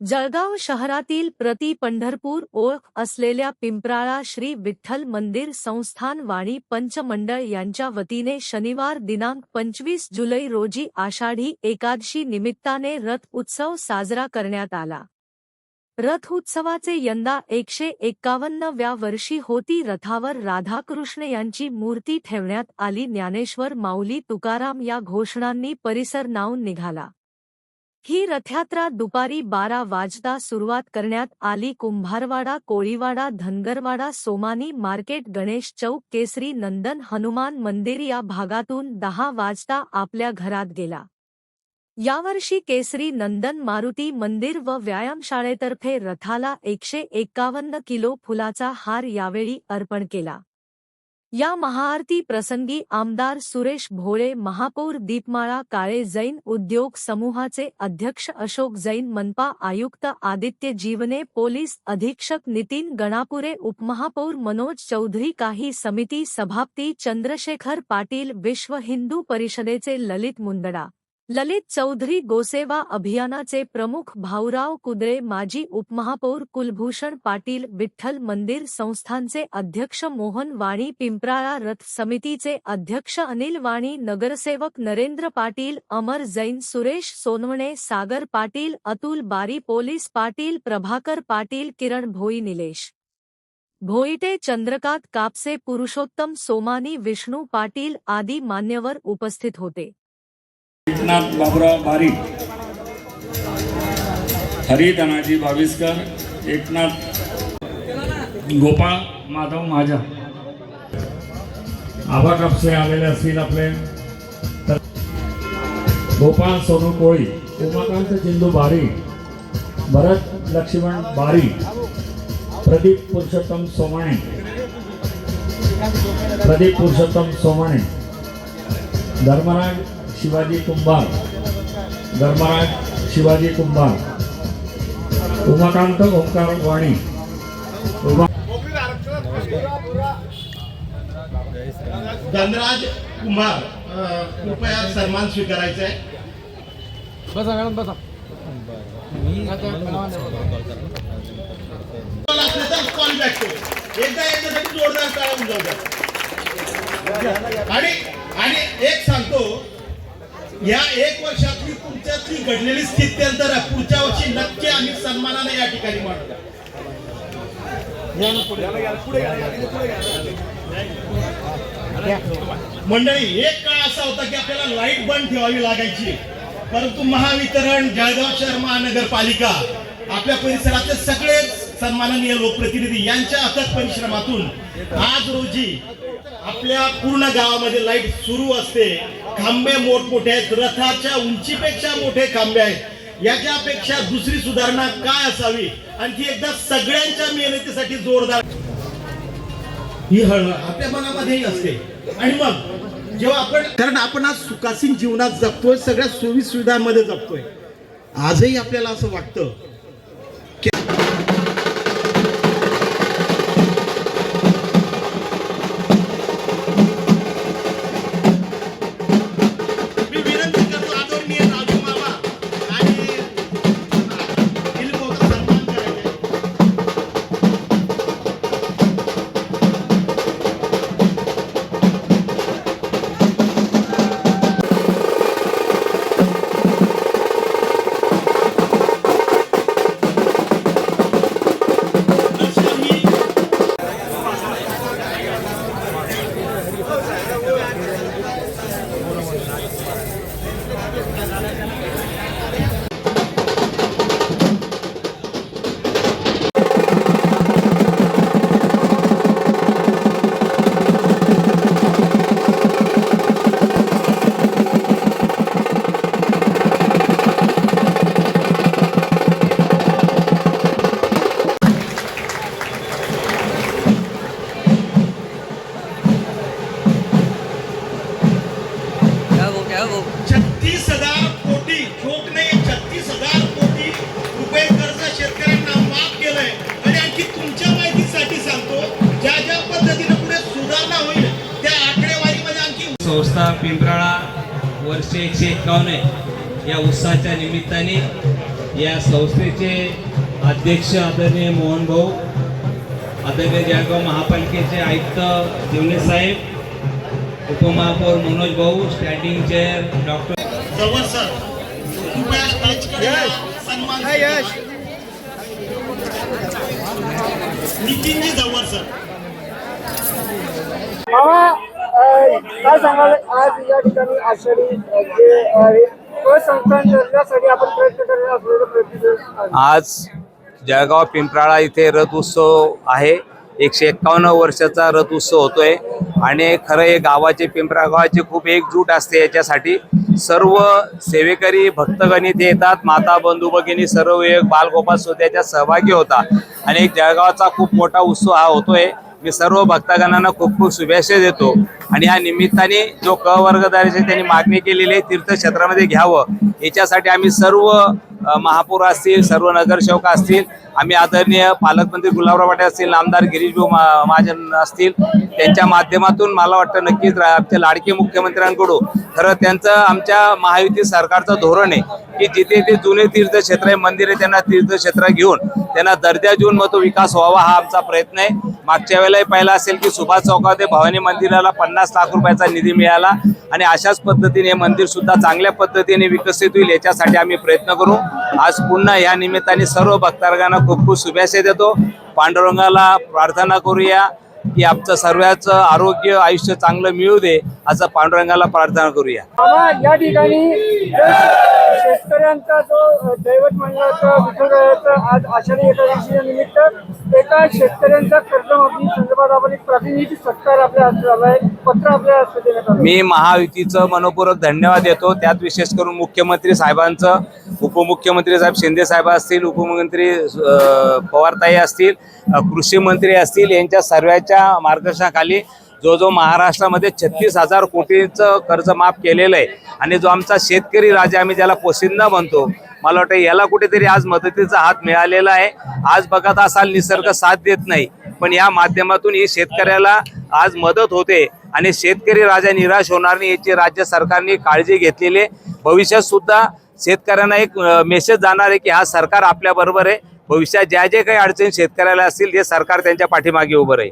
जळगाव शहरातील प्रति पंढरपूर ओळख असलेल्या पिंपराळा श्री विठ्ठल मंदिर संस्थान वाणी पंचमंडळ यांच्या वतीने शनिवार दिनांक 25 जुलै रोजी आषाढी एकादशी निमित्ताने रथ उत्सव साजरा करण्यात आला। रथ उत्सवाचे यंदा 151व्या वर्षी होती। रथावर राधाकृष्ण यांची मूर्ती ठेवण्यात आली। ज्ञानेश्वर माऊली तुकाराम या घोषणांनी परिसर न्हाऊन निघाला। ही रथयात्रा दुपारी 12 वाजता सुरुवात करण्यात आली। कुंभारवाडा, कोळीवाडा, धनगरवाडा, सोमानी मार्केट, गणेश चौक, केसरी नंदन, हनुमान मंदिर या भागातून 10 वाजता आपल्या घरात गेला। यावर्षी केसरी नंदन, मारुती मंदिर व व्यायामशाळेतर्फे रथाला 151 किलो फुलाचा हार यावेळी अर्पण केला। या महाआरती प्रसंगी आमदार सुरेश भोळे, महापौर दीपमाळा काळे, जैन उद्योग समूहाचे अध्यक्ष अशोक जैन, मनपा आयुक्त आदित्य जीवने, पोलीस अधीक्षक नितीन गणापुरे, उपमहापौर मनोज चौधरी, काही समिती सभापती चंद्रशेखर पाटील, विश्व हिंदू परिषदेचे ललित मुंदडा, ललित चौधरी, गोसेवा अभियानाचे प्रमुख भाऊराव कुदळे, माजी उपमहापौर कुलभूषण पाटील, विठ्ठल मंदिर संस्थानचे अध्यक्ष मोहन वाणी, पिंपराळा रथ समितीचे अध्यक्ष अनिल वाणी, नगरसेवक नरेंद्र पाटील, अमर जैन, सुरेश सोनवणे, सागर पाटील, अतुल बारी, पोलीस पाटील प्रभाकर पाटील, किरण भोई, निलेश भोईटे, चंद्रकांत कापसे, पुरुषोत्तम सोमानी, विष्णू पाटील आदी मान्यवर उपस्थित होते। एकनाथ बाबुराव बारी, हरी धनाजी भाविस्कर, एकनाथ गोपाळ माधव माझा, आबा कापसे आलेले असतील आपले, गोपाळ सोनू कोळी, उमाकांत चिंदू बारी, भरत लक्ष्मण बारी, प्रदीप पुरुषोत्तम सोमाणे, धर्मराज शिवाजी कुंभार, उमाकांत ओंकार वाणी, धनराज कुंभार, कृपया सन्मान स्वीकारायचा आहे। जोरदार टाळ्या आणि एक सांगतो, या 1 वर्षातली तुमच्यातली घडलेली स्थिती नंतर पुढच्या वर्षी नक्की आम्ही सन्मानाने या ठिकाणी मांडू। मंडळी, एक काळ असा होता की आपल्याला लाईट बंद ठेवावी लागायची, परंतु महावितरण, जळगाव शहर महानगरपालिका, आपल्या परिसरातले सगळे सन्माननीय लोकप्रतिनिधी यांच्या अथक परिश्रमातून आज रोजी आपल्या पूर्ण गावामध्ये लाईट सुरू असते। खांबे मोठमोठे आहेत, रथाच्या उंचीपेक्षा मोठे खांबे आहेत। याच्यापेक्षा दुसरी सुधारणा काय असावी? आणखी एकदा सगळ्यांच्या मेहनतीसाठी जोरदार ही हळहळ आपल्या मनामध्येही असते। आणि मग जेव्हा कारण आपण आज सुखासीन जीवनात जगतोय, सगळ्या सोयी सुविधांमध्ये जगतोय, आजही आपल्याला असं वाटतं संस्था पिंपराळा वर्ष 151 या उत्सवाच्या निमित्ताने या संस्थेचे अध्यक्ष आदरणीय मोहन भाऊ, आदरणीय जळगाव महापालिकेचे आयुक्त देवणे साहेब, उपमहापौर मनोज भाऊ, स्टँडिंग चेअर डॉक्टर जवळ सर कृपया स्टेजकडे या. सन्मान नितीनजी जवळ सर. काय सांगाल आज या ठिकाणी आषाढी जे आहे संस्थान करण्यासाठी आपण प्रयत्न करत असलेले प्रयत्न आज जळगाव पिंपराळा इथे रथ उत्सव आहे. 151 वर्षाचा रथ उत्सव होतोय आणि खरं हे गावाचे पिंपरा गावाची खूप एकजूट असते. याच्यासाठी सर्व सेवेकरी भक्तगण इथे येतात. माता बंधू भगिनी सर्व एक बालगोपाल सुद्धा त्याच्यात सहभागी होतात आणि एक जळगावचा खूप मोठा उत्सव हा होतोय. मी सर्व भक्तगणांना खूप खूप शुभेच्छा देतो आणि या निमित्ताने जो क वर्गदाराची त्यांनी मागणी केलेली आहे तीर्थक्षेत्रामध्ये घ्यावं, याच्यासाठी आम्ही सर्व महापौर असतील, सर्व नगरसेवक असतील, आम्ही आदरणीय पालकमंत्री गुलाबराव पाटील असतील, आमदार गिरीशभाऊ महाजन असतील, त्यांच्या माध्यमातून मला वाटतं नक्कीच आमच्या लाडके मुख्यमंत्र्यांकडून खरं त्यांचं आमच्या महायुती सरकारचं धोरण आहे की जिथे ते जुने तीर्थक्षेत्र आहे, मंदिर आहे, त्यांना तीर्थक्षेत्र घेऊन त्यांना दर्जा देऊन मग तो विकास व्हावा हा आमचा प्रयत्न आहे. मागच्या वेळेलाही पाहिलं असेल की सुभाष चौकात भवानी मंदिराला 50 लाख रुपयाचा निधी मिळाला आणि अशाच पद्धतीने मंदिर सुद्धा चांगल्या पद्धतीने विकसित होईल याच्यासाठी आम्ही प्रयत्न करू. आज पुन्हा या निमित्ताने सर्व भक्तांना खूप खूप शुभेच्छा देतो. पांडुरंगाला प्रार्थना करूया की आमचं सर्वांचं आरोग्य आयुष्य चांगलं मिळू दे, असं पांडुरंगाला प्रार्थना करूया. या ठिकाणी शेतकऱ्यांचा जो दैवत मंडळाचा विठ्ठलरायाचा आज आषाढी एकादशी निमित्त एका शेतकऱ्यांचा कर्जमाफी संदर्भात आपण एक प्रातिनिधिक सत्कार आपल्या हस्ते झालाय, पत्र आपल्या हस्ते देण्यात आलं. मी महायुतीचं मनपूर्वक धन्यवाद देतो. त्यात विशेष करून मुख्यमंत्री साहेबांचं, उपमुख्यमंत्री साहेब शिंदे साहेब असतील, उपमुख्यमंत्री पवारताई असतील, कृषी मंत्री असतील, यांच्या सर्वांच्या मार्गदर्शनाखाली जो महाराष्ट्रामध्ये 36,000 कोटींचं कर्ज माफ केलेलं आहे आणि जो आमचा शेतकरी राजा आम्ही ज्याला पोशिंदा म्हणतो, मला वाटतं याला कुठेतरी आज मदतीचा हात मिळालेला आहे. आज बघत असाल निसर्ग साथ देत नाही, पण या माध्यमातून ही शेतकऱ्याला आज मदत होते आणि शेतकरी राजा निराश होणार नाही याची राज्य सरकारने काळजी घेतलेली आहे. भविष्यात सुद्धा शेतकऱ्यांना एक मेसेज जाणार आहे की हा सरकार आपल्या बरोबर आहे. भविष्यात ज्या काही अडचणी शेतकऱ्याला असतील हे सरकार त्यांच्या पाठीमागे उभं राहील.